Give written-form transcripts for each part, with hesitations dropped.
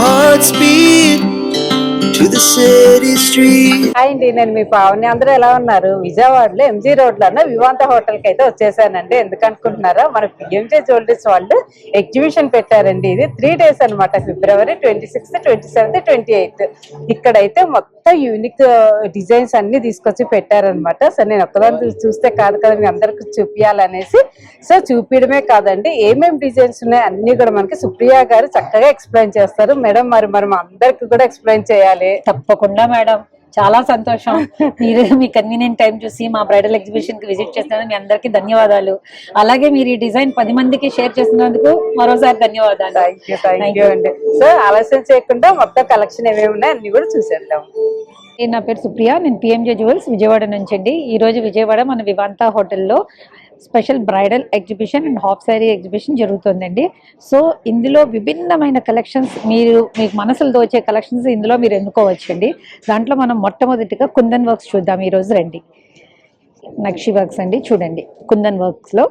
hearts beat to the city street. Hi అండి, నేను మీ పావని. అందరూ ఎలా ఉన్నారు? విజయవాడలో ఎంజీ రోడ్ లోనే వివాంత హోటల్ కి అయితే వచ్చేసానండి. ఎందుకు అనుకుంటున్నారా, మన పిఎంజే జ్యువెలరీస్ వాళ్ళు ఎగ్జిబిషన్ పెట్టారండి. ఇది 3 days అనమాట. ఫిబ్రవరి 26, 27, 28. ఇక్కడైతే మొత్తం యూనిక్ డిజైన్స్ అన్ని తీసుకొచ్చి పెట్టారనమాట. సో నేను ఒక్కదాన్ని చూస్తే కాదు కదా, మీ అందరికి చూపించాలనేసి. సో చూపించడమే కాదండి, ఏమేమి డిజైన్స్ ఉన్నాయి అన్ని కూడా మనకి సుప్రియ గారు చక్కగా ఎక్స్ప్లెయిన్ చేస్తారు. మేడం మరి అందరికి కూడా ఎక్స్ప్లెయిన్ చేయాలి. తప్పకుండా మేడం, చాలా సంతోషం. మీరు మీ కన్వీనియంట్ టైం చూసి మా బ్రైడల్ ఎగ్జిబిషన్ కి విజిట్ చేస్తున్నందుకు మీ అందరికీ ధన్యవాదాలు. అలాగే మీరు ఈ డిజైన్ 10 మందికి షేర్ చేస్తున్నందుకు మరోసారి ధన్యవాదాలు. థ్యాంక్ యూ అండి. సో ఆలస్యం చేయకుండా మొత్తం కలెక్షన్ ఏమేమి ఉన్నాయి అన్ని కూడా చూసేద్దాం. నా పేరు సుప్రియ, నేను పిఎంజే జ్యువెల్స్ విజయవాడ నుంచి అండి. ఈ రోజు విజయవాడ మన వివాంత హోటల్లో special bridal exhibition and half sari exhibition జరుగుతుందండి. సో ఇందులో విభిన్నమైన కలెక్షన్స్, మీకు మనసులు దోచే కలెక్షన్స్ ఇందులో మీరు ఎన్నుకోవచ్చండి. దాంట్లో మనం మొట్టమొదటిగా కుందన్ వర్క్స్ చూద్దాం. ఈ రోజు రండి. నక్షి వర్క్స్ అండి, చూడండి. కుందన్ వర్క్స్లో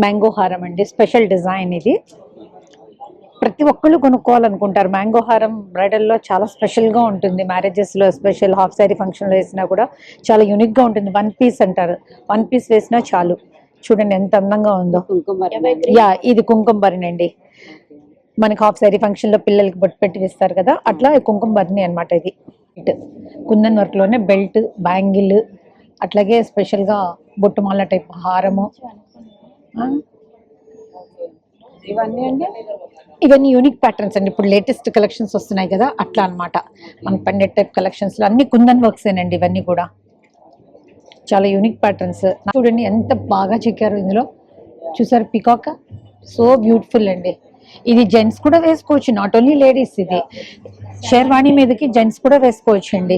మ్యాంగో హారం అండి, స్పెషల్ డిజైన్ ఇది. ప్రతి ఒక్కళ్ళు కొనుక్కోవాలనుకుంటారు. మ్యాంగో హారం బ్రైడల్లో చాలా స్పెషల్గా ఉంటుంది. మ్యారేజెస్లో స్పెషల్ హాఫ్ శారీ ఫంక్షన్లో వేసినా కూడా చాలా యూనిక్గా ఉంటుంది. 1 piece అంటారు, 1 piece వేసినా చాలు. చూడండి ఎంత అందంగా ఉందో. యా, ఇది కుంకుమ భరణి అండి. మనకి హాఫ్ శారీ ఫంక్షన్ లో పిల్లలకి బొట్టు పెట్టి వేస్తారు కదా, అట్లా కుంకుమ భరణి అనమాట. ఇది కుందన్ వర్క్ లోనే బెల్ట్, బ్యాంగిల్, అట్లాగే స్పెషల్ గా బొట్టుమాల టైప్ హారము. ఇవన్నీ యూనిక్ ప్యాటర్న్స్ అండి. ఇప్పుడు లేటెస్ట్ కలెక్షన్స్ వస్తున్నాయి కదా, అట్లా అనమాట. మన పండెట్ టైప్ కలెక్షన్స్ లో అన్ని కుందన్ వర్క్స్ ఏనండి. ఇవన్నీ కూడా చాలా యూనిక్ ప్యాటర్న్స్. చూడండి ఎంత బాగా చెక్కారు ఇందులో. చూసారు పికాక్, సో బ్యూటిఫుల్ అండి. ఇది జెంట్స్ కూడా వేసుకోవచ్చు, నాట్ ఓన్లీ లేడీస్. ఇది షేర్వాణి మీదకి జెంట్స్ కూడా వేసుకోవచ్చు అండి.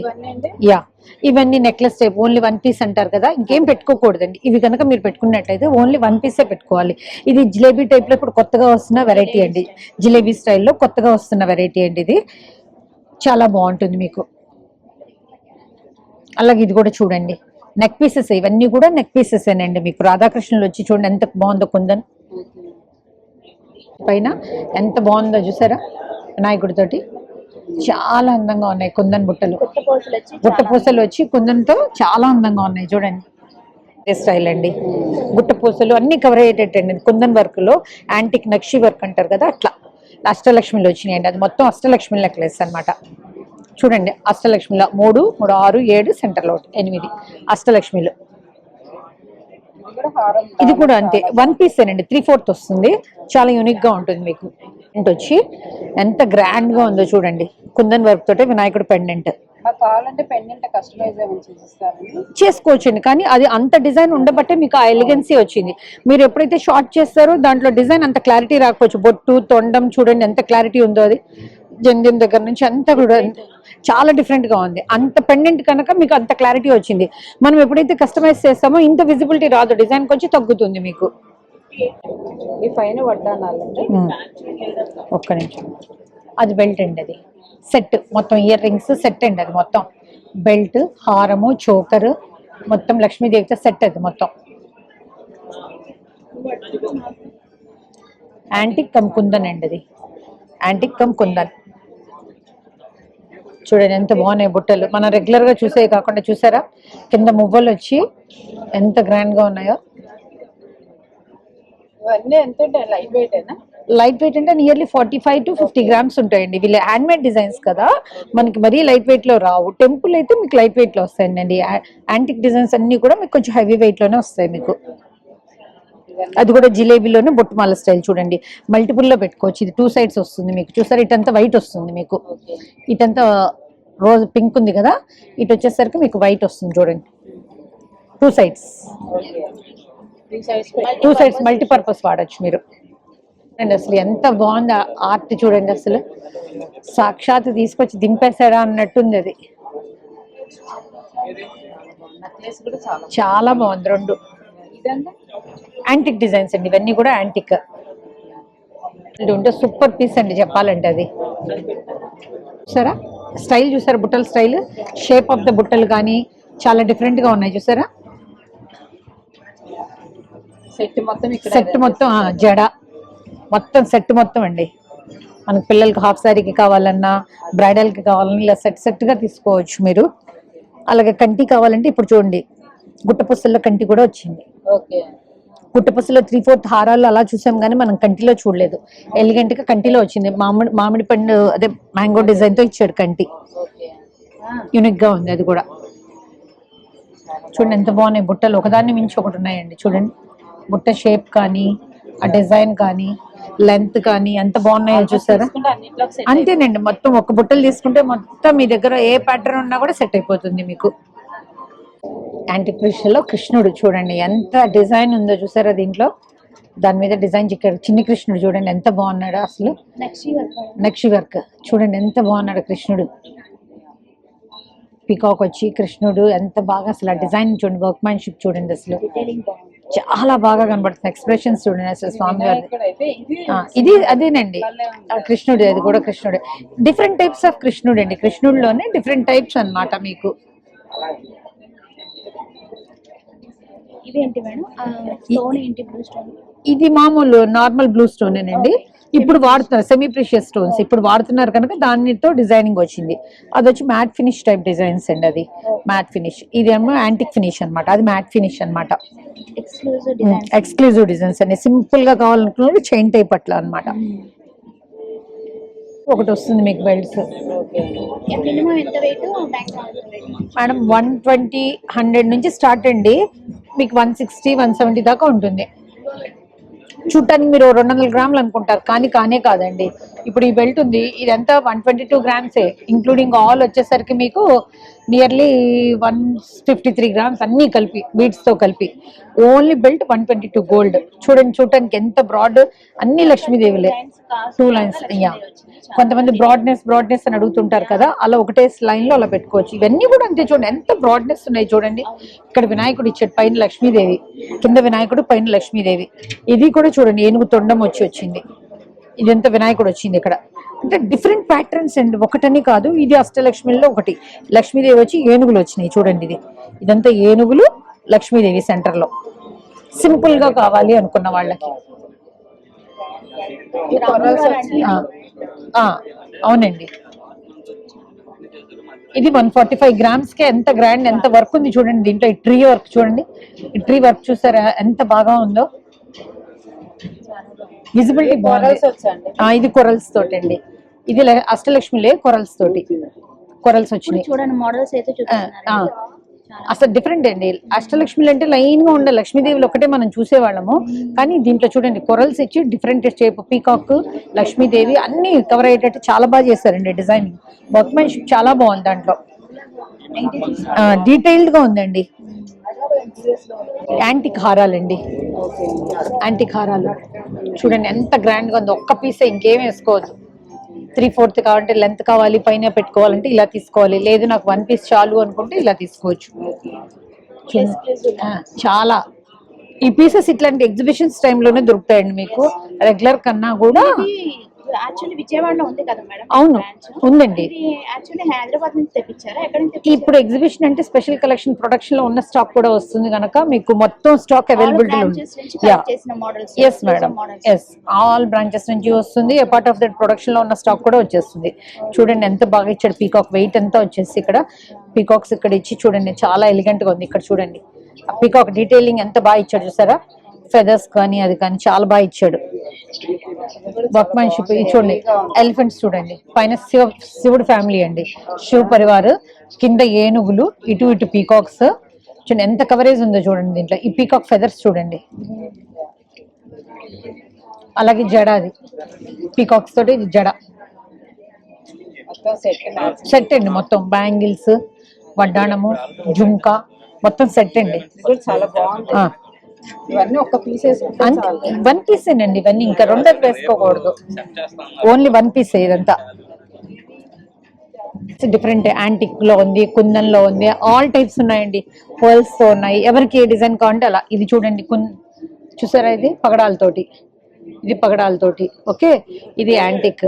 యా, ఇవన్నీ నెక్లెస్ టైప్, ఓన్లీ 1 piece అంటారు కదా, ఇంకేం పెట్టుకోకూడదండి. ఇవి కనుక మీరు పెట్టుకున్నట్టయితే ఓన్లీ 1 piece పెట్టుకోవాలి. ఇది జిలేబీ టైప్ లో ఇప్పుడు కొత్తగా వస్తున్న వెరైటీ అండి. జిలేబీ స్టైల్లో కొత్తగా వస్తున్న వెరైటీ అండి. ఇది చాలా బాగుంటుంది మీకు. అలాగే ఇది కూడా చూడండి, నెక్ పీసెస్. ఇవన్నీ కూడా నెక్ పీసెస్ అండి. మీకు రాధాకృష్ణులు వచ్చి చూడండి ఎంత బాగుందో. కుందన్ పైన ఎంత బాగుందో చూసారా, వినాయకుడితోటి చాలా అందంగా ఉన్నాయి. కుందన్ బుట్టలు, గుట్ట పూసలు వచ్చి కుందన్తో చాలా అందంగా ఉన్నాయి. చూడండి స్టైల్ అండి. గుట్ట పూసలు అన్ని కవర్ అయ్యేటట్టండి. కుందన్ వర్క్ లో యాంటిక్ నక్షి వర్క్ అంటారు కదా, అట్లా అష్టలక్ష్మిలు వచ్చినాయండి. అది మొత్తం అష్టలక్ష్మి నెక్లెస్ అనమాట. చూడండి అష్టలక్ష్మిలో 3, 3, 6, 7, సెంటర్లో 8 అష్టలక్ష్మిలు. ఇది కూడా అంతే, 1 piece అండి. 3/4 వస్తుంది. చాలా యూనిక్ గా ఉంటుంది మీకు. వచ్చి ఎంత గ్రాండ్ గా ఉందో చూడండి. కుందన్ వర్క్ తోటి వినాయకుడు పెండెంట్ చేసుకోవచ్చండి. కానీ అది అంత డిజైన్ ఉండబట్టే మీకు ఆ ఎలిగెన్సీ వచ్చింది. మీరు ఎప్పుడైతే షార్ట్ చేస్తారో దాంట్లో డిజైన్ అంత క్లారిటీ రాకపోవచ్చు. బొట్టు, తొండం చూడండి ఎంత క్లారిటీ ఉందో. అది జంధ్యం దగ్గర నుంచి అంతా కూడా చాలా డిఫరెంట్ గా ఉంది. అంత పెండెంట్ కనుక మీకు అంత క్లారిటీ వచ్చింది. మనం ఎప్పుడైతే కస్టమైజ్ చేస్తామో ఇంత విజిబిలిటీ రాదు, డిజైన్ కొంచెం తగ్గుతుంది మీకు. ఈ పైన వడ్డానాలండి. ఒక్క నిమిషం. అది బెల్ట్ అండి. అది సెట్ మొత్తం ఇయర్ రింగ్స్ సెట్ అండి. అది మొత్తం బెల్ట్, హారము, చోకర్, మొత్తం లక్ష్మీదేవితో సెట్. అది మొత్తం యాంటిక్ కమ్ కుందన్ అండి. అది యాంటిక్ కమ్ కుందన్. చూడండి ఎంత బాగున్నాయి బుట్టలు. మనం రెగ్యులర్ గా చూసే కాకుండా చూసారా కింద మువ్వలు వచ్చి ఎంత గ్రాండ్ గా ఉన్నాయో. లైట్ వెయిట్ అంటే నియర్లీ 45 to 50 grams ఉంటాయండి. వీళ్ళు హ్యాండ్ మేడ్ డిజైన్స్ కదా, మనకి మరీ లైట్ వెయిట్ లో రావు. టెంపుల్ అయితే మీకు లైట్ వెయిట్ లో వస్తాయండి. యాంటిక్ డిజైన్స్ అన్ని కూడా మీకు కొంచెం హెవీ వెయిట్ లోనే వస్తాయి మీకు. అది కూడా జిలేబీలోనే బొట్టుమాల స్టైల్. చూడండి మల్టిపుల్ లో పెట్టుకోవచ్చు. ఇది 2 sides వస్తుంది మీకు. చూసారు ఇటంతా వైట్ వస్తుంది మీకు. ఇటంతా రోజ్ పింక్ ఉంది కదా, ఇటు వచ్చేసరికి మీకు వైట్ వస్తుంది. చూడండి 2 sides. 2 sides మల్టీపర్పస్ వాడచ్చు మీరు. అండ్ అసలు ఎంత బాగుంది ఆర్ట్ చూడండి. అసలు సాక్షాత్ తీసుకొచ్చి దింపేశాడా అన్నట్టుంది. అది చాలా బాగుంది. 2 యాంటిక్ డిజైన్స్ అండి. ఇవన్నీ కూడా యాంటిక్ ఉంటే సూపర్ పీస్ అండి చెప్పాలంటే. అది చూసారా స్టైల్, చూసారా బుట్టల స్టైల్, షేప్ ఆఫ్ ద బుట్టలు కానీ చాలా డిఫరెంట్ గా ఉన్నాయి. చూసారా సెట్ మొత్తం జడ మొత్తం సెట్ మొత్తం అండి. మనకు పిల్లలకి హాఫ్ శారీకి కావాలన్నా బ్రైడల్కి కావాలన్నా ఇలా సెట్ గా తీసుకోవచ్చు మీరు. అలాగే కంటి కావాలంటే ఇప్పుడు చూడండి గుట్టపూసల్లో కంటి కూడా వచ్చింది. ఓకే. గుట్టపూసలో 3/4 హారాలు అలా చూసాం కానీ మనం కంటిలో చూడలేదు. ఎలిగెంట్ గా కంటిలో వచ్చింది. మామిడి పండు అదే మ్యాంగో డిజైన్ తో ఇచ్చాడు కంటి. యూనిక్ గా ఉంది అది కూడా. చూడండి ఎంత బాగున్నాయి బుట్టలు, ఒకదాన్ని మించి ఒకటి ఉన్నాయండి. చూడండి బుట్ట షేప్ కానీ ఆ డిజైన్ కానీ లెంత్ కానీ ఎంత బాగున్నాయో చూసారా. అంతేనండి, మొత్తం ఒక బుట్టలు తీసుకుంటే మొత్తం మీ దగ్గర ఏ ప్యాటర్న్ ఉన్నా కూడా సెట్ అయిపోతుంది మీకు. యాంటిక్ లో కృష్ణుడు చూడండి ఎంత డిజైన్ ఉందో చూసారా దీంట్లో. దాని మీద డిజైన్ చిక్కారు. చిన్ని కృష్ణుడు చూడండి ఎంత బాగున్నాడు అసలు. నక్షి వర్క్ చూడండి ఎంత బాగున్నాడు కృష్ణుడు. పీకాక్ వచ్చి కృష్ణుడు ఎంత బాగా అసలు ఆ డిజైన్ చూడండి, వర్క్ మ్యాన్షిప్ చూడండి అసలు చాలా బాగా కనబడుతుంది. ఎక్స్ప్రెషన్స్ చూడండి అసలు స్వామి గారి. ఇది అదేనండి కృష్ణుడు, అది కూడా కృష్ణుడు. డిఫరెంట్ టైప్స్ ఆఫ్ కృష్ణుడు అండి. కృష్ణుడిలోనే డిఫరెంట్ టైప్స్ అన్నమాట మీకు. ఇది మామూలు నార్మల్ బ్లూ స్టోన్ అండి. ఇప్పుడు వాడుతున్నారు సెమీ ప్రీషియస్ స్టోన్స్ ఇప్పుడు వాడుతున్నారు కనుక దానితో డిజైనింగ్ వచ్చింది. అది వచ్చి మ్యాట్ ఫినిష్ టైప్ డిజైన్స్ అండి. అది మ్యాట్ ఫినిష్, ఇదేమో యాంటిక్ ఫినిష్ అన్నమాట. అది మ్యాట్ ఫినిష్ అన్నమాట. ఎక్స్క్లూజివ్ డిజైన్స్ అండి. సింపుల్ గా కావాలనుకున్నప్పుడు చైన్ టైప్ అట్లా అన్నమాట. ఒకటి వస్తుంది మీకు బెల్ట్స్ మేడం 120, 100 నుంచి స్టార్ట్ అండి. మీకు 160, 170 దాకా ఉంటుంది. చూడటానికి మీరు 200 గ్రాములు అనుకుంటారు కానీ కానే కాదండి. ఇప్పుడు ఈ బెల్ట్ ఉంది ఇదంతా 122 గ్రామ్సే ఇంక్లూడింగ్ ఆల్ వచ్చేసరికి మీకు నియర్లీ 153 గ్రామ్స్ అన్ని కలిపి బీడ్స్ తో కలిపి. Only belt 122 gold. చూడండి చూడటానికి ఎంత బ్రాడ్, అన్ని లక్ష్మీదేవిలే. 2 లైన్స్. కొంతమంది బ్రాడ్నెస్ అని అడుగుతుంటారు కదా, అలా ఒకటే లైన్ లో అలా పెట్టుకోవచ్చు. ఇవన్నీ కూడా అంతే చూడండి ఎంత బ్రాడ్నెస్ ఉన్నాయి చూడండి. ఇక్కడ వినాయకుడు ఇచ్చాడు, పైన లక్ష్మీదేవి, కింద వినాయకుడు, పైన లక్ష్మీదేవి. ఇది కూడా చూడండి ఏనుగు తొండం వచ్చింది. ఇదంతా వినాయకుడు వచ్చింది ఇక్కడ. అంటే డిఫరెంట్ ప్యాటర్న్స్ అండి, ఒకటని కాదు. ఇది అష్టలక్ష్మిలో ఒకటి. లక్ష్మీదేవి వచ్చి ఏనుగులు వచ్చినాయి చూడండి. ఇదంతా ఏనుగులు, లక్ష్మీదేవి సెంటర్ లో. సింపుల్ గా కావాలి అనుకున్న వాళ్ళకి. అవునండి, ఇది 145 గ్రామ్స్ కే ఎంత గ్రాండ్, ఎంత వర్క్ ఉంది చూడండి దీంట్లో. ఈ ట్రీ వర్క్ చూడండి, ఈ ట్రీ వర్క్ చూసారా ఎంత బాగా ఉందో. విజిబిలిటీ బాగుంది. ఇది కొరల్స్ తోటి అండి. ఇది అష్టలక్ష్మిలే కొరల్స్ తోటి. కొరల్స్ వచ్చినాయి చూడండి. మోడల్స్ అయితే అసలు డిఫరెంట్ అండి. అష్టలక్ష్మిలు అంటే లైన్ గా ఉండే లక్ష్మీదేవులు ఒకటే మనం చూసేవాళ్ళము, కానీ దీంట్లో చూడండి కొరల్స్ ఇచ్చి డిఫరెంట్ షేప్, పీకాక్, లక్ష్మీదేవి అన్ని కవర్ అయ్యేటట్టు చాలా బాగా చేశారండి. డిజైనింగ్ వర్క్ మ్యాన్షిప్ చాలా బాగుంది దాంట్లో. డీటెయిల్డ్ గా ఉందండి. యాంటిక్ హారాలండి, యాంటిక్ హారాలు చూడండి ఎంత గ్రాండ్ గా ఉందో. ఒక్క పీసే, ఇంకేం వేసుకోవద్దు. 3/4 కావాలంటే లెంత్ కావాలి, పైన పెట్టుకోవాలంటే ఇలా తీసుకోవాలి. లేదు నాకు 1 పీస్ చాలు అనుకుంటే ఇలా తీసుకోవచ్చు. చాలా ఈ పీసెస్ ఇట్లాంటి ఎగ్జిబిషన్స్ టైంలోనే దొరుకుతాయండి మీకు, రెగ్యులర్ కన్నా కూడా. యాక్చువల్లీ విజయవాడలో ఉంది కదా మేడం? అవును ఉందండి. యాక్చువల్లీ హైదరాబాద్ నుంచి తెప్పించారా? ఎక్కడ నుంచి? ఇప్పుడు ఎగ్జిబిషన్ అంటే స్పెషల్ కలెక్షన్ ప్రొడక్షన్ లో ఉన్న స్టాక్ కూడా వస్తుంది కనుక మీకు మొత్తం స్టాక్ అవైలబిలిటీ ఉంది. Yes madam, yes all branches నుంచి వస్తుంది. పార్ట్ ఆఫ్ దట్ ప్రొడక్షన్ లో ఉన్న స్టాక్ కూడా వచ్చేస్తుంది. చూడండి ఎంత బాగా ఇచ్చాడు. పీకాక్ వెయిట్ ఎంత వచ్చేసి ఇక్కడ పీకాక్స్ ఇక్కడ ఇచ్చి చూడండి చాలా ఎలిగెంట్ గా ఉంది. ఇక్కడ చూడండి పీకాక్ డీటెయిలింగ్ ఎంత బాగా ఇచ్చాడు చూసారా. ఫెదర్స్ కానీ అది కానీ చాలా బాగా ఇచ్చాడు. వర్క్ మ్యాన్షిప్ చూడండి. ఎలిఫెంట్స్ చూడండి, పైన శివుడు ఫ్యామిలీ అండి, శివ పరివార్, కింద ఏనుగులు, ఇటు పీకాక్స్. చూడండి ఎంత కవరేజ్ ఉందో చూడండి దీంట్లో. ఈ పీకాక్ ఫెదర్స్ చూడండి. అలాగే జడ, అది పీకాక్స్ తోటి ఇది జడ సెట్ అండి. మొత్తం బ్యాంగిల్స్, వడ్డాణము, జుంకా మొత్తం సెట్ అండి. చాలా బాగుంది. ఇవన్నీ ఒక పీస్ 1 పీసేనండి. ఇవన్నీ ఇంకా 2 వేసుకోకూడదు, ఓన్లీ 1 పీసే ఇదంతా. డిఫరెంట్ యాంటిక్ లో ఉంది, కుందన్ లో ఉంది, ఆల్ టైప్స్ ఉన్నాయండి. పర్ల్స్ తో ఉన్నాయి, ఎవరికి ఏ డిజైన్ కావాలంటే అలా. ఇది చూడండి చూసారా, ఇది పగడాలతోటి, ఇది పగడాలతోటి. ఓకే, ఇది యాంటిక్.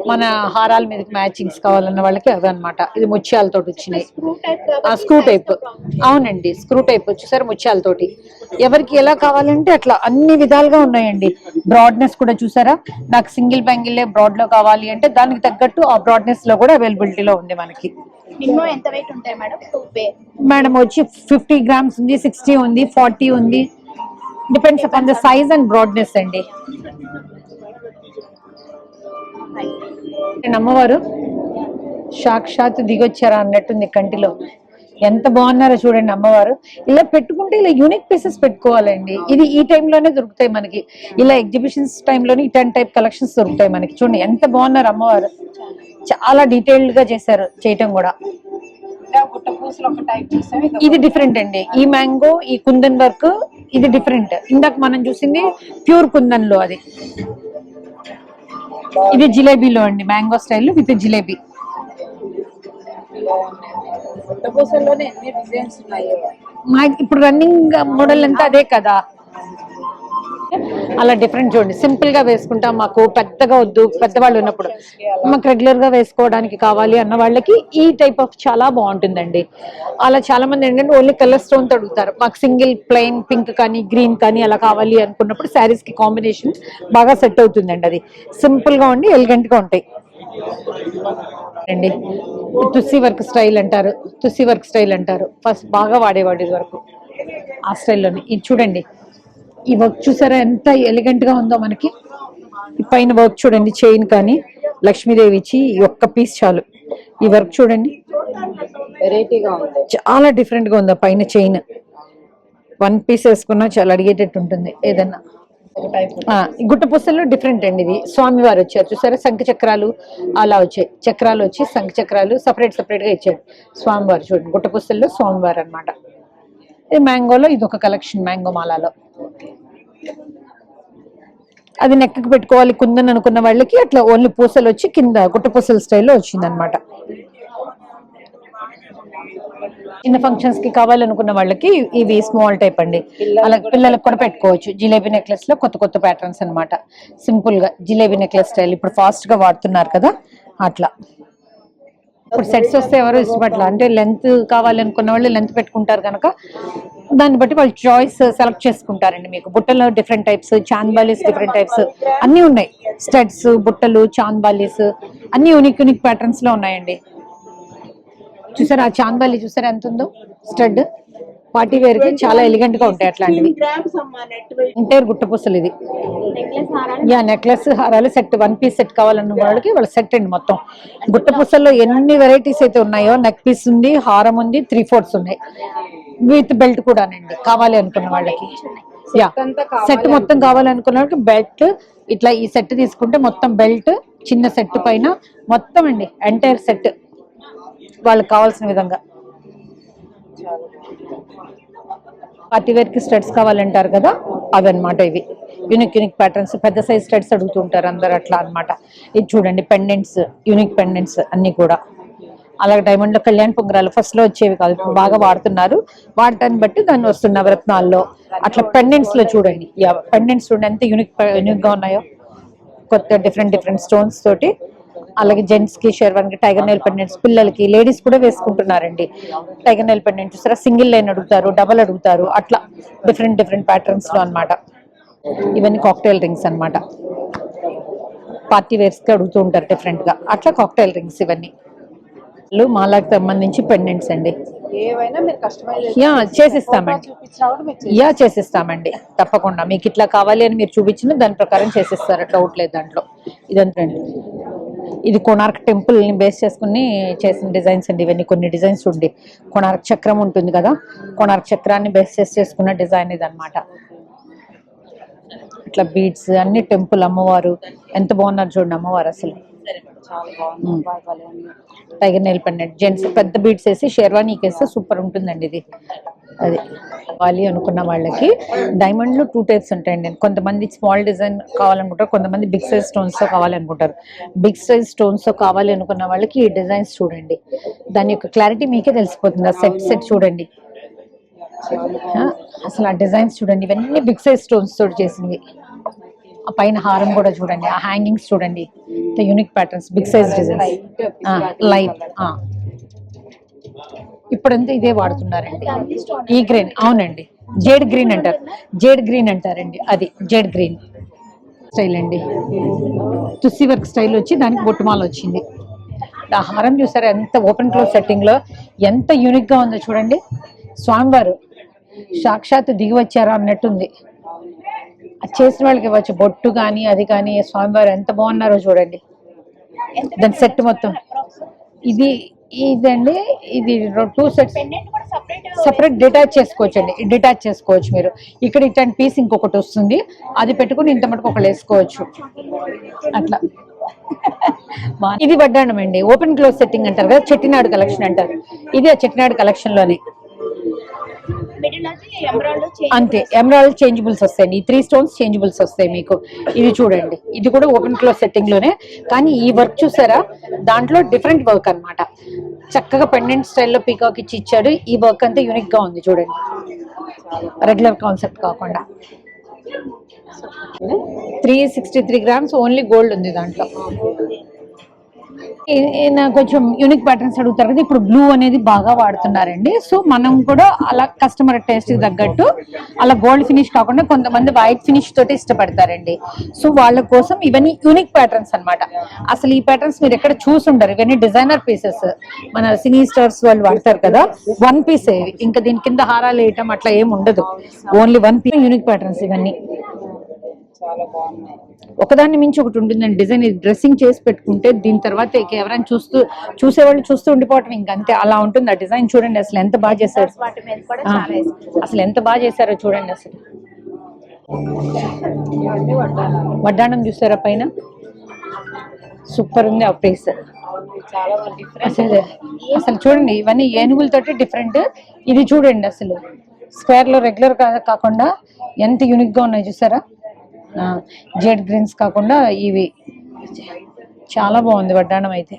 మన హారాల మీదకి మ్యాచింగ్స్ కావాలన్న వాళ్ళకి అవి అనమాట. ఇది ముత్యాలతోటి వచ్చినాయి. స్క్రూ టైప్ స్క్రూ టైప్, అవునండి స్క్రూ టైప్ వచ్చేసరి ముత్యాలతోటి. ఎవరికి ఎలా కావాలంటే అట్లా అన్ని విధాలుగా ఉన్నాయండి. బ్రాడ్నెస్ కూడా చూసారా, నాకు సింగిల్ బ్యాంగిల్ బ్రాడ్ లో కావాలి అంటే దానికి తగ్గట్టు ఆ బ్రాడ్నెస్ లో కూడా అవైలబిలిటీలో ఉంది మనకి. మినిమం ఎంత వెయిట్ ఉంటాయి మేడం? 2 పేర్ మేడం వచ్చి 50 grams ఉంది, 60 ఉంది, 40 ఉంది. Depends upon the size and broadness అండి. అమ్మవారు సాక్షాత్ దిగొచ్చారా అన్నట్టుంది కంటిలో. ఎంత బాగున్నారో చూడండి అమ్మవారు. ఇలా పెట్టుకుంటే ఇలా యూనిక్ పీసెస్ పెట్టుకోవాలండి. ఇది ఈ టైంలోనే దొరుకుతాయి మనకి. ఇలా ఎగ్జిబిషన్స్ టైంలోనే ఇట్లాంటి టైప్ కలెక్షన్స్ దొరుకుతాయి మనకి. చూడండి ఎంత బాగున్నారు అమ్మవారు. చాలా డీటెయిల్డ్ గా చేశారు చేయటం కూడా. ఇది డిఫరెంట్ అండి. ఈ మ్యాంగో, ఈ కుందన్ వర్క్ ఇది డిఫరెంట్. ఇందాక మనం చూసింది ప్యూర్ కుందన్ లో, అది ఇది జిలేబీలో అండి, మ్యాంగో స్టైల్ విత్ జిలేబీ. ఇప్పుడు రన్నింగ్ మోడల్ అంతా అదే కదా. అలా డిఫరెంట్ చూడండి. సింపుల్ గా వేసుకుంటాం, మాకు పెద్దగా వద్దు, పెద్దవాళ్ళు ఉన్నప్పుడు మాకు రెగ్యులర్ గా వేసుకోవడానికి కావాలి అన్న వాళ్ళకి ఈ టైప్ ఆఫ్ చాలా బాగుంటుందండి. అలా చాలా మంది ఏంటంటే ఓన్లీ కలర్ స్టోన్ తో అడుగుతారు. మాకు సింగిల్ ప్లెయిన్ పింక్ కానీ గ్రీన్ కానీ అలా కావాలి అనుకున్నప్పుడు శారీస్ కి కాంబినేషన్ బాగా సెట్ అవుతుందండి. అది సింపుల్ గా ఉండి ఎలిగెంట్ గా ఉంటాయి అండి. తుస్సి వర్క్ స్టైల్ అంటారు, తుస్సి వర్క్ స్టైల్ అంటారు. ఫస్ట్ బాగా వాడేవాడు ఇది వరకు ఆ స్టైల్లోనే. ఇది చూడండి, ఈ వర్క్ చూసారా ఎంత ఎలిగెంట్ గా ఉందో మనకి. ఈ పైన వర్క్ చూడండి, చైన్ కానీ లక్ష్మీదేవి ఇచ్చి ఈ ఒక్క పీస్ చాలు. ఈ వర్క్ చూడండి వెరైటీగా ఉంది, చాలా డిఫరెంట్ గా ఉంది. పైన చైన్ 1 piece వేసుకున్నా చాలా అడిగేటట్టు ఉంటుంది ఏదన్నా. గుట్ట పుస్తల్లో డిఫరెంట్ అండి. ఇది స్వామివారు వచ్చారు చూసారా, శంఖ చక్రాలు అలా వచ్చాయి. చక్రాలు వచ్చి శంఖ చక్రాలు సపరేట్ సపరేట్ గా ఇచ్చాడు స్వామివారు. చూడండి గుట్ట పుస్తల్లో స్వామివారు అనమాట. ఇది మ్యాంగోలో ఇది ఒక కలెక్షన్, మ్యాంగో మాలలో. అది నెక్కకు పెట్టుకోవాలి కుందని అనుకున్న వాళ్ళకి అట్లా ఓన్లీ పూసలు వచ్చి కింద గుట్ట పూసల స్టైల్లో వచ్చింది అనమాట. చిన్న ఫంక్షన్స్ కి కావాలనుకున్న వాళ్ళకి ఇవి స్మాల్ టైప్ అండి. అలా పిల్లలకు కూడా పెట్టుకోవచ్చు. జిలేబీ నెక్లెస్ లో కొత్త కొత్త ప్యాటర్న్స్ అనమాట. సింపుల్ గా జిలేబీ నెక్లెస్ స్టైల్ ఇప్పుడు ఫాస్ట్ గా వాడుతున్నారు కదా అట్లా. ఇప్పుడు సెట్స్ వస్తే ఎవరు ఇష్టపడలా, అంటే లెంత్ కావాలనుకున్న వాళ్ళు లెంత్ పెట్టుకుంటారు కనుక దాన్ని బట్టి వాళ్ళు చాయిస్ సెలెక్ట్ చేసుకుంటారండి. మీకు బుట్టలో different types, chandbalis different types అన్ని ఉన్నాయి. స్టడ్స్, బుట్టలు, చాంద్బాలీస్ అన్ని యూనిక్ యూనిక్ ప్యాటర్న్స్ లో ఉన్నాయండి. చూసారా ఆ చాంద్బాలి చూసారా ఎంత ఉందో. స్టడ్ పార్టీ వేర్ కి చాలా ఎలిగెంట్ గా ఉంటాయి అట్లాంటివి. ఇంటైర్ గుట్ట పూసలు ఇది. నెక్లెస్ హారాలు సెట్ 1 piece సెట్ కావాలన్న వాళ్ళకి వాళ్ళ సెట్ అండి మొత్తం. గుట్ట పూసల్లో ఎన్ని వెరైటీస్ అయితే ఉన్నాయో, నెక్ పీస్ ఉంది, హారం ఉంది, 3/4 ఉన్నాయి, విత్ బెల్ట్ కూడానండి కావాలి అనుకున్న వాళ్ళకి. సెట్ మొత్తం కావాలనుకున్న వాళ్ళకి బెల్ట్ ఇట్లా ఈ సెట్ తీసుకుంటే మొత్తం బెల్ట్ చిన్న సెట్ పైన మొత్తం అండి ఎంటైర్ సెట్ వాళ్ళకి కావాల్సిన విధంగా. పార్టీ వేర్ కి స్టడ్స్ కావాలంటారు కదా అవి అనమాట. ఇవి యూనిక్ యూనిక్ ప్యాటర్న్స్, పెద్ద సైజ్ స్టడ్స్ అడుగుతుంటారు అందరు అట్లా అనమాట. ఇది చూడండి పెండెంట్స్, యూనిక్ పెండెంట్స్ అన్ని కూడా. అలాగే డైమండ్ లో కళ్యాణ పొంగరాలు ఫస్ట్ లో వచ్చేవి కాదు, బాగా వాడుతున్నారు. వాడటాన్ని బట్టి దాన్ని వస్తున్న నవరత్నాల్లో అట్లా పెండెంట్స్ లో చూడండి. పెండెంట్స్ చూడండి ఎంత యూనిక్ గా ఉన్నాయో, కొత్త డిఫరెంట్ స్టోన్స్ తోటి. అలాగే జెంట్స్ కి షెర్వాన్ కి టైగర్ నెయిల్ పెండెంట్స్, పిల్లలకి లేడీస్ కూడా వేసుకుంటున్నారండి. టైగర్ నెయిల్ పెండెంట్ చూసారా, సింగిల్ లైన్ అడుగుతారు, డబల్ అడుగుతారు, అట్లా డిఫరెంట్ ప్యాటర్న్స్ లో అనమాట. ఇవన్నీ కాక్టైల్ రింగ్స్ అనమాట. పార్టీ వేర్స్ కి అడుగుతూ ఉంటారు డిఫరెంట్ గా, అట్లా కాక్టైల్ రింగ్స్ ఇవన్నీ. మాలకు సంబంధించి పెండెంట్స్ అండి. చేసిస్తామండి తప్పకుండా. మీకు ఇట్లా కావాలి అని మీరు చూపించిన దాని ప్రకారం చేసిస్తారు, డౌట్ లేదు దాంట్లో. ఇదంతండి, ఇది కోణార్క్ టెంపుల్ ని బేస్ చేసుకుని చేసిన డిజైన్స్ అండి ఇవన్నీ. కొన్ని డిజైన్స్ ఉండి కోణార్క్ చక్రం ఉంటుంది కదా, కోణార్క్ చక్రాన్ని బేస్ చేసుకున్న డిజైన్ ఇది అనమాట. ఇట్లా బీడ్స్ అన్ని టెంపుల్ అమ్మవారు ఎంత బాగున్నారు చూడండి అమ్మవారు అసలు. టైగర్ నెయిల్ పెండెంట్ జెంట్స్ పెద్ద బీడ్స్ వేసి షేర్వానీకి వేస్తే సూపర్ ఉంటుందండి ఇది. అది కావాలి అనుకున్న వాళ్ళకి డైమండ్ లో 2 types ఉంటాయండి. కొంతమంది స్మాల్ డిజైన్ కావాలనుకుంటారు, కొంతమంది బిగ్ సైజ్ స్టోన్స్ తో కావాలనుకుంటారు. బిగ్ సైజ్ స్టోన్స్ తో కావాలి అనుకున్న వాళ్ళకి ఈ డిజైన్స్ చూడండి, దాని యొక్క క్లారిటీ మీకే తెలిసిపోతుంది. ఆ సెట్ చూడండి అసలు, ఆ డిజైన్స్ చూడండి, ఇవన్నీ బిగ్ సైజ్ స్టోన్స్ తోటి చేసినవి. ఆ పైన హారం కూడా చూడండి, ఆ హ్యాంగింగ్స్ చూడండి, unique patterns, big size designs, light. ఇప్పుడంతా ఇదే వాడుతున్నారండి, ఈ గ్రీన్. అవునండి, జేడ్ గ్రీన్ అంటారు, జేడ్ గ్రీన్ అంటారండి, అది జేడ్ గ్రీన్ స్టైల్ అండి. తుస్సి వర్క్ స్టైల్ వచ్చి దానికి బొట్టుమాల వచ్చింది. ఆ హారం చూసారా ఎంత ఓపెన్ క్లోజ్ సెట్టింగ్ లో ఎంత యూనిక్ గా ఉందో చూడండి. స్వామివారు సాక్షాత్ దిగి వచ్చారా అన్నట్టుంది. అది చేసిన వాళ్ళకి ఇవ్వచ్చు, బొట్టు కానీ అది కానీ. స్వామివారు ఎంత బాగున్నారో చూడండి. దాని సెట్ మొత్తం ఇదండి, ఇది 2 సెట్స్ సపరేట్ డిటాచ్ చేసుకోవచ్చు అండి, డిటాచ్ చేసుకోవచ్చు మీరు. ఇక్కడ ఇట్లాంటి పీస్ ఇంకొకటి వస్తుంది, అది పెట్టుకుని ఇంత మటుకు ఒకళ్ళు వేసుకోవచ్చు అట్లా. ఇది వడ్డాణం అండి, ఓపెన్ క్లోజ్ సెట్టింగ్ అంటారు కదా, చెట్టినాడు కలెక్షన్ అంటారు. ఇది ఆ చెట్టినాడు కలెక్షన్ లోనే అంతే. ఎమరాల్డ్ చేంజబుల్స్ వస్తాయండి, ఈ 3 స్టోన్స్ చేంజబుల్స్ వస్తాయి మీకు. ఇది చూడండి, ఇది కూడా ఓపెన్ క్లోజ్ సెట్టింగ్ లోనే, కానీ ఈ వర్క్ చూసారా దాంట్లో డిఫరెంట్ వర్క్ అన్నమాట. చక్కగా పెండెంట్ స్టైల్లో పీకాక్ ఇచ్చి ఇచ్చాడు. ఈ వర్క్ అంతా యూనిక్ గా ఉంది చూడండి, రెగ్యులర్ కాన్సెప్ట్ కాకుండా. 363 గ్రామ్స్ ఓన్లీ గోల్డ్ ఉంది దాంట్లో. కొంచెం యూనిక్ ప్యాటర్న్స్ అడుగుతారు కదా, ఇప్పుడు బ్లూ అనేది బాగా వాడుతున్నారండి. సో మనం కూడా అలా కస్టమర్ టేస్ట్ తగ్గట్టు అలా గోల్డ్ ఫినిష్ కాకుండా కొంతమంది వైట్ ఫినిష్ తోటి ఇష్టపడతారండి. సో వాళ్ళ కోసం ఇవన్నీ యూనిక్ ప్యాటర్న్స్ అన్నమాట. అసలు ఈ ప్యాటర్న్స్ మీరు ఎక్కడ చూసుంటారు, ఇవన్నీ డిజైనర్ పీసెస్, మన సినీ స్టార్స్ వాళ్ళు వాడతారు కదా, 1 పీస్. ఇంకా దీని కింద హారాలు వేయటం అట్లా ఏం ఉండదు, ఓన్లీ 1 పీస్ యూనిక్ ప్యాటర్న్స్ ఇవన్నీ. ఒకదాన్ని మించి ఒకటి ఉంటుందండి డిజైన్. ఇది డ్రెస్సింగ్ చేసి పెట్టుకుంటే దీని తర్వాత ఎవరైనా చూసేవాళ్ళు చూస్తూ ఉండిపోవటం ఇంకంతే, అలా ఉంటుంది ఆ డిజైన్. చూడండి అసలు ఎంత బాగా చేశారు, అసలు ఎంత బాగా చేశారో చూడండి. అసలు వడ్డాణం చూసారా పైన, సూపర్ ఉంది ఆ పీస్. అసలు చూడండి ఇవన్నీ ఏనుగులతోటి డిఫరెంట్. ఇది చూడండి అసలు స్క్వేర్ లో రెగ్యులర్ కాకుండా ఎంత యూనిక్ గా ఉన్నాయి చూసారా. జెడ్ గ్రీన్స్ కాకుండా ఇవి చాలా బాగుంది వడ్డాణం అయితే.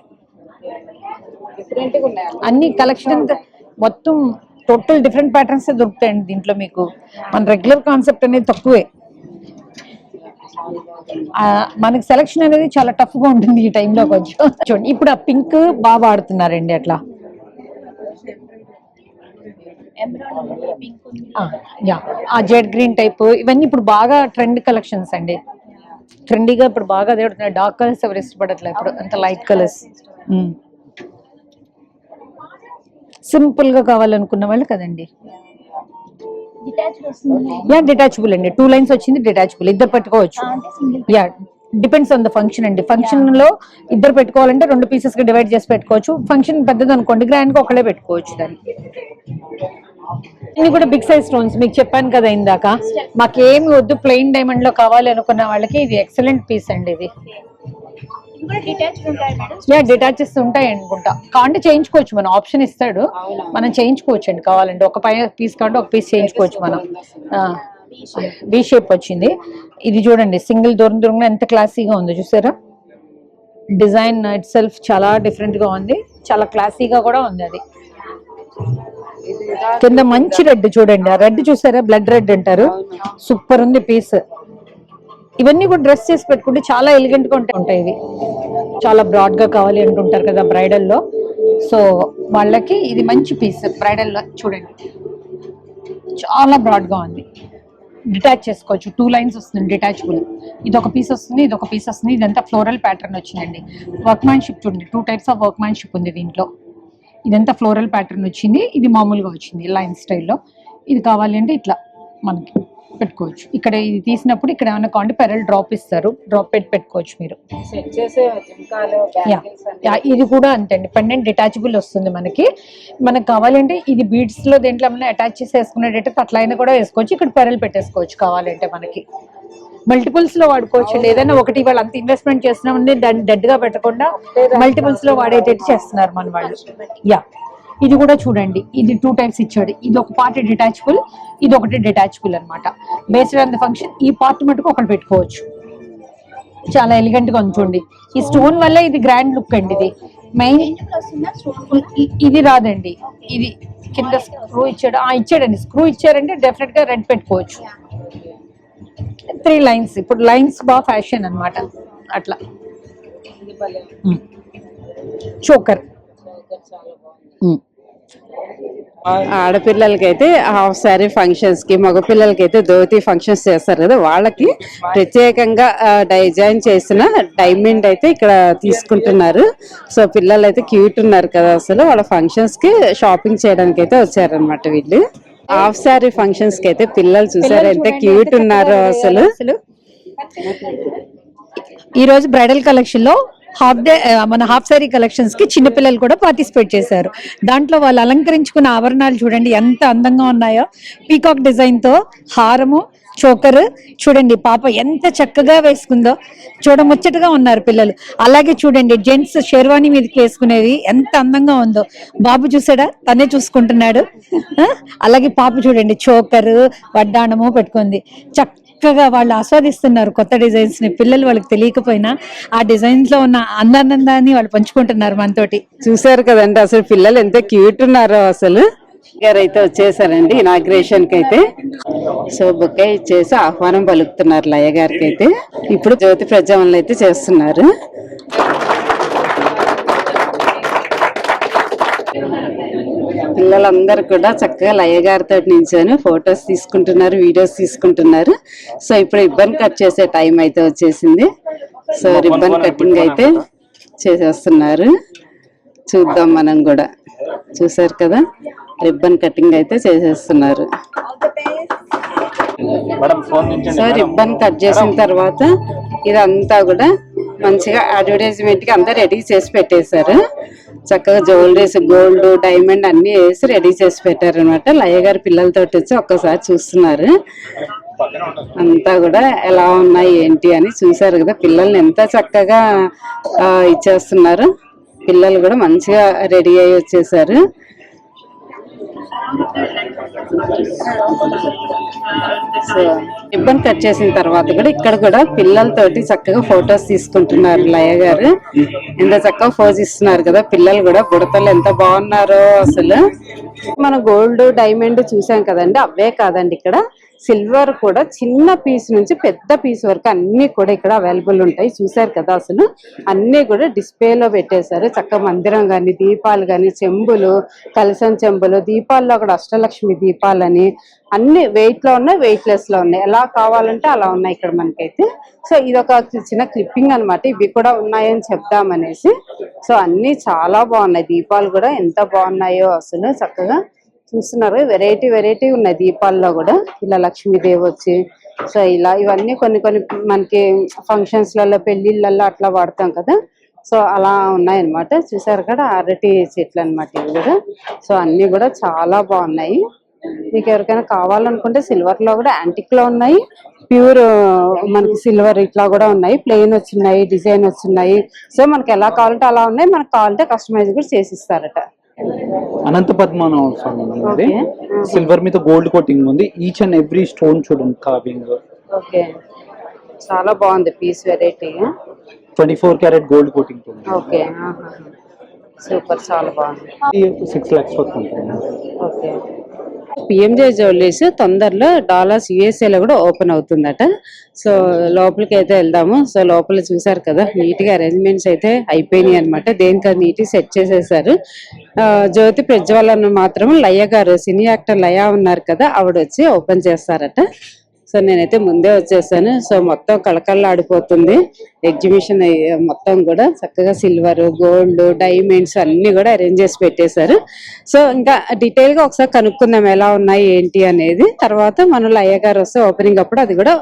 అన్ని కలెక్షన్ అంతా మొత్తం టోటల్ డిఫరెంట్ ప్యాటర్న్స్ దొరుకుతాయండి దీంట్లో మీకు. మన రెగ్యులర్ కాన్సెప్ట్ అనేది తక్కువే, మనకి సెలక్షన్ అనేది చాలా టఫ్ గా ఉంటుంది ఈ టైంలో కొంచెం. చూడండి ఇప్పుడు ఆ పింక్ బాగా వాడుతున్నారండి అట్లా. ఆ జెడ్ గ్రీన్ టైప్ ఇవన్నీ ఇప్పుడు బాగా ట్రెండ్ కలెక్షన్స్ అండి. ట్రెండీగా ఇప్పుడు బాగా అదే డార్క్ కలర్స్ ఎవరు ఇష్టపడట్లేదు ఇప్పుడు, అంత లైట్ కలర్స్. సింపుల్ గా కావాలనుకున్న వాళ్ళు కదండి. డిటాచబుల్ అండి, 2 లైన్స్ వచ్చింది డిటాచబుల్, ఇద్దరు పెట్టుకోవచ్చు. డిపెండ్స్ ఆన్ ద ఫంక్షన్ అండి. ఫంక్షన్ లో ఇద్దరు పెట్టుకోవాలంటే 2 పీసెస్ గా డివైడ్ చేసి పెట్టుకోవచ్చు. ఫంక్షన్ పెద్దది అనుకోండి, గ్రాండ్ గా ఒకళ్ళే పెట్టుకోవచ్చు దాన్ని. ఇవి కూడా బిగ్ సైజ్ స్టోన్స్ మీకు చెప్పాను కదా ఇందాక. మాకేమి వద్దు ప్లెయిన్ డైమండ్ లో కావాలి అనుకున్న వాళ్ళకి ఇది ఎక్సలెంట్ పీస్ అండి. ఇది డిటాచెస్ ఉంటాయి అనుకుంటా, కాంటే చేయించుకోవచ్చు, మనం ఆప్షన్ ఇస్తాడు, మనం చేయించుకోవచ్చు అండి కావాలంటే. ఒక పీస్ కాంటే ఒక పీస్ చేయించుకోవచ్చు మనం. వి షేప్ వచ్చింది. ఇది చూడండి సింగిల్ దూరంగా ఎంత క్లాసీగా ఉందో చూసారా. డిజైన్ ఇట్ సెల్ఫ్ చాలా డిఫరెంట్ గా ఉంది, చాలా క్లాసీగా కూడా ఉంది. అది కింద మంచి రెడ్ చూడండి, ఆ రెడ్ చూసారా, బ్లడ్ రెడ్ అంటారు, సూపర్ ఉంది పీస్. ఇవన్నీ కూడా డ్రెస్ చేసి పెట్టుకుంటే చాలా ఎలిగెంట్ గా ఉంటాయి. ఇవి చాలా బ్రాడ్ గా కావాలి అనుకుంటారు కదా బ్రైడల్ లో, సో వాళ్ళకి ఇది మంచి పీస్. బ్రైడల్ లో చూడండి చాలా బ్రాడ్ గా ఉంది, డిటాచ్ చేసుకోవచ్చు. 2 లైన్స్ వస్తుంది డిటాచబుల్. ఇది ఒక పీస్ వస్తుంది, ఇది ఒక పీస్ వస్తుంది. ఇదంతా ఫ్లోరల్ ప్యాటర్న్ వచ్చిందండి. వర్క్ మ్యాన్షిప్ చూడండి, 2 టైప్స్ ఆఫ్ వర్క్ మ్యాన్షిప్ ఉంది దీంట్లో. ఇదంతా ఫ్లోరల్ ప్యాటర్న్ వచ్చింది, ఇది మామూలుగా వచ్చింది లైన్ స్టైల్లో. ఇది కావాలి అంటే ఇట్లా మనకి పెట్టుకోవచ్చు. ఇక్కడ ఇది తీసినప్పుడు ఇక్కడ ఏమైనా కావాలంటే పెరల్ డ్రాప్ ఇస్తారు, డ్రాప్ పెట్టుకోవచ్చు మీరు. ఇది కూడా అంతే అండి, పెండెంట్ డిటాచబుల్ వస్తుంది మనకి. మనకు కావాలంటే ఇది బీడ్స్ లో దేంట్లో ఏమైనా అటాచ్ చేసి వేసుకునేటట్టు అట్లా అయినా కూడా వేసుకోవచ్చు. ఇక్కడ పెరల్ పెట్టేసుకోవచ్చు కావాలంటే. మనకి మల్టిపుల్స్ లో వాడుకోవచ్చు. ఏదైనా ఒకటి వాళ్ళు అంత ఇన్వెస్ట్మెంట్ చేస్తున్నామంటే దాన్ని డెడ్ గా పెట్టకుండా మల్టిపుల్స్ లో వాడేటట్టు చేస్తున్నారు మన వాళ్ళు. ఇది కూడా చూడండి, ఇది 2 టైప్స్ ఇచ్చాడు. ఇది ఒక పార్ట్ డిటాచబుల్, ఇది ఒకటి డిటాచబుల్ అనమాట. బేస్డ్ ఆన్ ద ఫంక్షన్ ఈ పార్ట్ మటుకు ఒకటి పెట్టుకోవచ్చు. చాలా ఎలిగెంట్ గా ఉంది చూడండి. ఈ స్టోన్ వల్ల ఇది గ్రాండ్ లుక్ అండి. ఇది మెయిన్ ఇది రాదండి, ఇది కింద స్క్రూ ఇచ్చాడు. ఇచ్చాడండి, స్క్రూ ఇచ్చారంటే డెఫినెట్ గా రెడ్ పెట్టుకోవచ్చు. 3 లైన్స్, ఇప్పుడు లైన్స్ బాగా ఫ్యాషన్ అన్నమాట. అట్లా చోకర్. ఆడపిల్లలకైతే హాఫ్ శారీ ఫంక్షన్స్ కి, మగపిల్లలకైతే ధోతి ఫంక్షన్స్ చేస్తారు కదా, వాళ్ళకి ప్రత్యేకంగా డిజైన్ చేసిన డైమండ్ అయితే ఇక్కడ తీసుకుంటున్నారు. సో పిల్లలు అయితే క్యూట్ ఉన్నారు కదా, అసలు వాళ్ళ ఫంక్షన్స్ కి షాపింగ్ చేయడానికి అయితే వచ్చారనమాట వీళ్ళు. హాఫ్ శారీ ఫంక్షన్స్ కి అయితే పిల్లలు చూసారు ఎంత క్యూట్ ఉన్నారో అసలు. ఈ రోజు బ్రైడల్ కలెక్షన్ లో హాఫ్ సారీ కలెక్షన్స్ కి చిన్నపిల్లలు కూడా పార్టిసిపేట్ చేశారు. దాంట్లో వాళ్ళు అలంకరించుకున్న ఆభరణాలు చూడండి ఎంత అందంగా ఉన్నాయో. పీకాక్ డిజైన్ తో హారము, చోకర్ చూడండి, పాప ఎంత చక్కగా వేసుకుందో, చూడముచ్చటగా ఉన్నారు పిల్లలు. అలాగే చూడండి జెంట్స్ షేర్వాణి మీదకి వేసుకునేది ఎంత అందంగా ఉందో. బాబు చూసాడా, తనే చూసుకుంటున్నాడు. అలాగే పాప చూడండి చోకర్, వడ్డాణము పెట్టుకుంది. చక్కగా వాళ్ళు ఆస్వాదిస్తున్నారు కొత్త డిజైన్స్ ని. పిల్లలు వాళ్ళకి తెలియకపోయినా ఆ డిజైన్స్ లో ఉన్న అందాన్ని వాళ్ళు పంచుకుంటున్నారు మనతోటి. చూసారు కదండి అసలు పిల్లలు ఎంత క్యూట్ ఉన్నారో అసలు. గారు అయితే వచ్చేసారండి ఇనాగ్రేషన్ కి అయితే. సో బుకే ఇచ్చేసి ఆహ్వానం పలుకుతున్నారు లయ గారికి అయితే. ఇప్పుడు జ్యోతి ప్రజ్వలన అయితే చేస్తున్నారు. పిల్లలందరూ కూడా చక్కగా లయ గారితో నించొని ఫొటోస్ తీసుకుంటున్నారు, వీడియోస్ తీసుకుంటున్నారు. సో ఇప్పుడు రిబ్బన్ కట్ చేసే టైం అయితే వచ్చేసింది. సో రిబ్బన్ కటింగ్ అయితే చేసేస్తున్నారు. చూద్దాం మనం కూడా. చూసారు కదా రిబ్బన్ కటింగ్ అయితే చేసేస్తున్నారు. సో రిబ్బన్ కట్ చేసిన తర్వాత ఇదంతా కూడా మంచిగా అడ్వర్టైజ్మెంట్ కి అంతా రెడీ చేసి పెట్టేశారు. చక్కగా జ్యువెలరీస్, గోల్డ్, డైమండ్ అన్ని వేసి రెడీ చేసి పెట్టారు అనమాట. లయ గారి పిల్లలతో వచ్చి ఒక్కసారి చూస్తున్నారు అంతా కూడా ఎలా ఉన్నాయి ఏంటి అని. చూసారు కదా పిల్లల్ని ఎంత చక్కగా ఇచ్చేస్తున్నారు. పిల్లలు కూడా మంచిగా రెడీ అయ్యి వచ్చేసారు. సో రిబ్బన్ కట్ చేసిన తర్వాత కూడా ఇక్కడ కూడా పిల్లలతోటి చక్కగా ఫొటోస్ తీసుకుంటున్నారు లయ గారు. ఎంత చక్కగా పోజ్ ఇస్తున్నారు కదా. పిల్లలు కూడా బుడతలు ఎంత బాగున్నారో అసలు. మన గోల్డ్, డైమండ్ చూసాం కదండి, అవే కాదండి ఇక్కడ సిల్వర్ కూడా చిన్న పీస్ నుంచి పెద్ద పీస్ వరకు అన్ని కూడా ఇక్కడ అవైలబుల్ ఉంటాయి. చూసారు కదా అసలు అన్ని కూడా డిస్ప్లేలో పెట్టేశారు. చక్క మందిరం కానీ, దీపాలు కానీ, చెంబులు, కలసం చెంబులు, దీపాల్లో కూడా అష్టలక్ష్మి దీపాలని అన్ని వెయిట్ లో ఉన్నాయి, వెయిట్ లెస్ లో ఉన్నాయి. ఎలా కావాలంటే అలా ఉన్నాయి ఇక్కడ మనకైతే. సో ఇది ఒక చిన్న క్లిప్పింగ్ అనమాట. ఇవి కూడా ఉన్నాయని చెప్దామనేసి. సో అన్ని చాలా బాగున్నాయి. దీపాలు కూడా ఎంత బాగున్నాయో అసలు. చక్కగా చూస్తున్నారు, వెరైటీ ఉన్నాయి దీపాల్లో కూడా. ఇలా లక్ష్మీదేవి వచ్చి, సో ఇలా ఇవన్నీ కొన్ని మనకి ఫంక్షన్స్ లలో, పెళ్లిళ్ళల్లో అట్లా వాడతాం కదా. సో అలా ఉన్నాయన్నమాట. చూసారు కదా అరటి చెట్లు అనమాట ఇవి కూడా. సో అన్ని కూడా చాలా బాగున్నాయి. మీకు ఎవరికైనా కావాలనుకుంటే సిల్వర్ లో కూడా యాంటిక్ లో ఉన్నాయి, ప్యూర్ మనకి సిల్వర్ ఇట్లా కూడా ఉన్నాయి. ప్లెయిన్ వచ్చినాయి, డిజైన్ వచ్చినాయి. సో మనకి ఎలా కావాలంటే అలా ఉన్నాయి. మనకు కావాలంటే కస్టమైజ్ కూడా చేసిస్తారట. అనంత పద్మనాభ స్వామి ఉంది. సిల్వర్ మీద గోల్డ్ కోటింగ్ ఉంది. ఈచ్ అండ్ ఎవ్రీ స్టోన్ చూడండి కార్వింగ్. ఓకే చాలా బాగుంది piece variety. 24 carat gold coating ఉంది. ఓకే సూపర్, చాలా బాగుంది. 6 lakhs వరకు ఉంటుంది. ఓకే పిఎంజే జ్యువెలరీస్ తొందరలో డాలర్స్ USA లో కూడా ఓపెన్ అవుతుందట. సో లోపలికి అయితే వెళ్దాము. సో లోపల చూసారు కదా నీట్ గా అరేంజ్మెంట్స్ అయితే అయిపోయినాయి అనమాట. దేనికి నీట్ సెట్ చేసేసారు. జ్యోతి ప్రజ్వలన మాత్రం లయ గారు, సినీ యాక్టర్ లయ ఉన్నారు కదా, ఆవిడ వచ్చి ఓపెన్ చేస్తారట. సో నేనైతే ముందే వచ్చేసాను. సో మొత్తం కళకళలాడిపోతుంది ఎగ్జిబిషన్ మొత్తం కూడా. చక్కగా సిల్వర్, గోల్డ్, డైమండ్స్ అన్ని కూడా అరేంజ్ చేసి పెట్టేశారు. సో ఇంకా డీటెయిల్ గా ఒకసారి కనుక్కుందాం ఎలా ఉన్నాయి ఏంటి అనేది. తర్వాత మనం లయ గారు వస్తే ఓపెనింగ్ అప్పుడు అది కూడా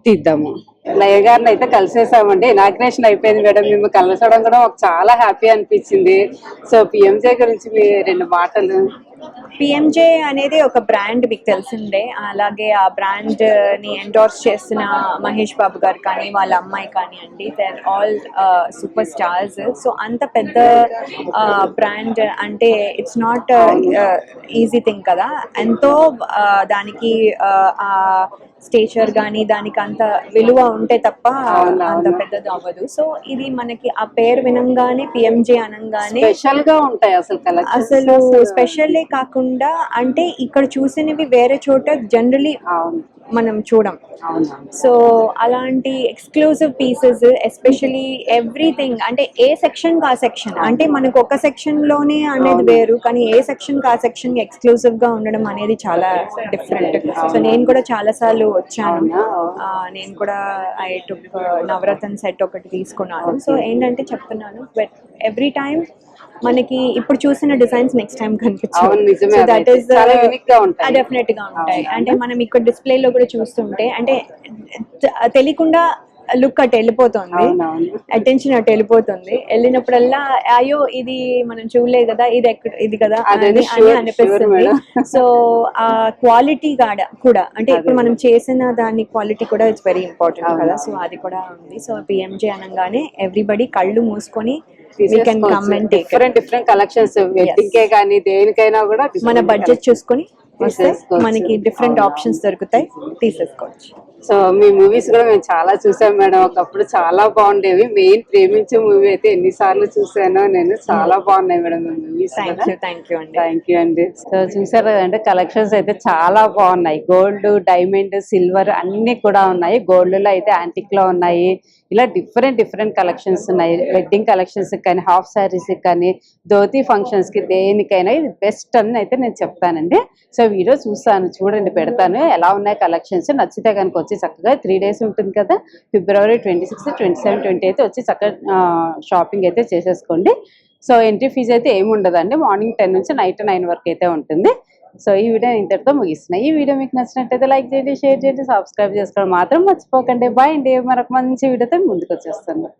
తీద్దాము. లయ గారిని అయితే కలిసేసామండి. ఇనాగ్రేషన్ అయిపోయింది మేడం. మేము కలిసడం కూడా మాకు చాలా హ్యాపీ అనిపించింది. సో పిఎంజే గురించి మీ 2 మాటలు. పిఎంజే అనేది ఒక బ్రాండ్ మీకు తెలిసిందే. అలాగే ఆ బ్రాండ్ ని ఎండోర్స్ చేసిన మహేష్ బాబు గారు కానీ, వాళ్ళ అమ్మాయి కానివ్వండి, they are all superstars. So అంత పెద్ద బ్రాండ్ అంటే ఇట్స్ నాట్ ఈజీ థింగ్ కదా. ఎంతో దానికి స్టేచర్ కానీ దానికి అంత విలువ ఉంటే తప్ప అంత పెద్దది అవ్వదు. సో ఇది మనకి ఆ పేరు వినంగానే పిఎంజే అనగానే స్పెషల్ గా ఉంటాయి అసలు స్పెషల్లే కాకుండా అంటే ఇక్కడ చూసినవి వేరే చోట జనరలీ మనం చూడం. సో అలాంటి ఎక్స్క్లూజివ్ పీసెస్, ఎస్పెషలీ ఎవ్రీథింగ్ అంటే ఏ సెక్షన్ కా సెక్షన్, అంటే మనకు ఒక సెక్షన్ లోనే అనేది వేరు, కానీ ఏ సెక్షన్ కా సెక్షన్ ఎక్స్క్లూజివ్ గా ఉండడం అనేది చాలా డిఫరెంట్. సో నేను కూడా చాలా సార్లు వచ్చాను. నేను కూడా ఐ టుక్ నవరత్న సెట్ ఒకటి తీసుకున్నాను. సో ఏంటంటే చెప్తున్నాను, బట్ ఎవ్రీ టైం మనకి ఇప్పుడు చూసిన డిజైన్స్ నెక్స్ట్ టైం కనిపించాయి. డెఫినెట్ గా ఉంటాయి. అంటే మనం ఇక్కడ డిస్ప్లే లో కూడా చూస్తుంటే అంటే తెలియకుండా లుక్ అటు వెళ్ళిపోతుంది, అటెన్షన్ అటు వెళ్ళిపోతుంది. వెళ్ళినప్పుడల్లా అయ్యో ఇది మనం చూడలేదు కదా, ఇది ఎక్కడ ఇది కదా అని అనిపిస్తుంది. సో ఆ క్వాలిటీ కూడా అంటే ఇప్పుడు మనం చేసిన దాని క్వాలిటీ కూడా ఇట్స్ వెరీ ఇంపార్టెంట్ కదా. సో అది కూడా ఉంది. సో పిఎంజే అనగానే ఎవ్రీబడి కళ్ళు మూసుకొని డిఫరెంట్ కలెక్షన్స్, వెడ్డింగ్ కే కానీ దేనికైనా కూడా మన బడ్జెట్ చూసుకొని మనకి డిఫరెంట్ ఆప్షన్స్ దొరుకుతాయి, తీసేసుకోవచ్చు. సో మీ మూవీస్ కూడా మేము చాలా చూసాం మేడం. ఒకప్పుడు చాలా బాగుండేవి. మెయిన్ ప్రేమించే మూవీ అయితే ఎన్నిసార్లు చూసానో నేను. చాలా బాగున్నాయి madam me movies. Thank you అండి. సో చూసారు కదంటే కలెక్షన్స్ అయితే చాలా బాగున్నాయి. గోల్డ్, డైమండ్, సిల్వర్ అన్ని కూడా ఉన్నాయి. గోల్డ్ లో అయితే యాంటిక్ లో ఉన్నాయి. ఇలా డిఫరెంట్ కలెక్షన్స్ ఉన్నాయి. వెడ్డింగ్ కలెక్షన్స్ కానీ, హాఫ్ శారీస్ కానీ, ధోతి ఫంక్షన్స్ కి దేనికైనా ఇది బెస్ట్ అని అయితే నేను చెప్తానండి. సో వీడియో చూడండి, పెడతాను ఎలా ఉన్నాయి కలెక్షన్స్. నచ్చితే కనుక వచ్చి చక్కగా 3 days ఉంటుంది కదా, February 26, 27, 28 వచ్చి చక్కగా షాపింగ్ అయితే చేసేసుకోండి. సో ఎంట్రీ ఫీజు అయితే ఏమి ఉండదండి. మార్నింగ్ 10 నుంచి నైట్ 9 వరకు అయితే ఉంటుంది. సో ఈ వీడియో ఇంతటితో ముగిస్తున్నాయి. ఈ వీడియో మీకు నచ్చినట్టయితే లైక్ చేయండి, షేర్ చేయండి, సబ్స్క్రైబ్ చేసుకోవడం మాత్రం మర్చిపోకండి. బాయ్ అండి. మరొక మంచి వీడియోతో ముందుకు వచ్చేస్తాను.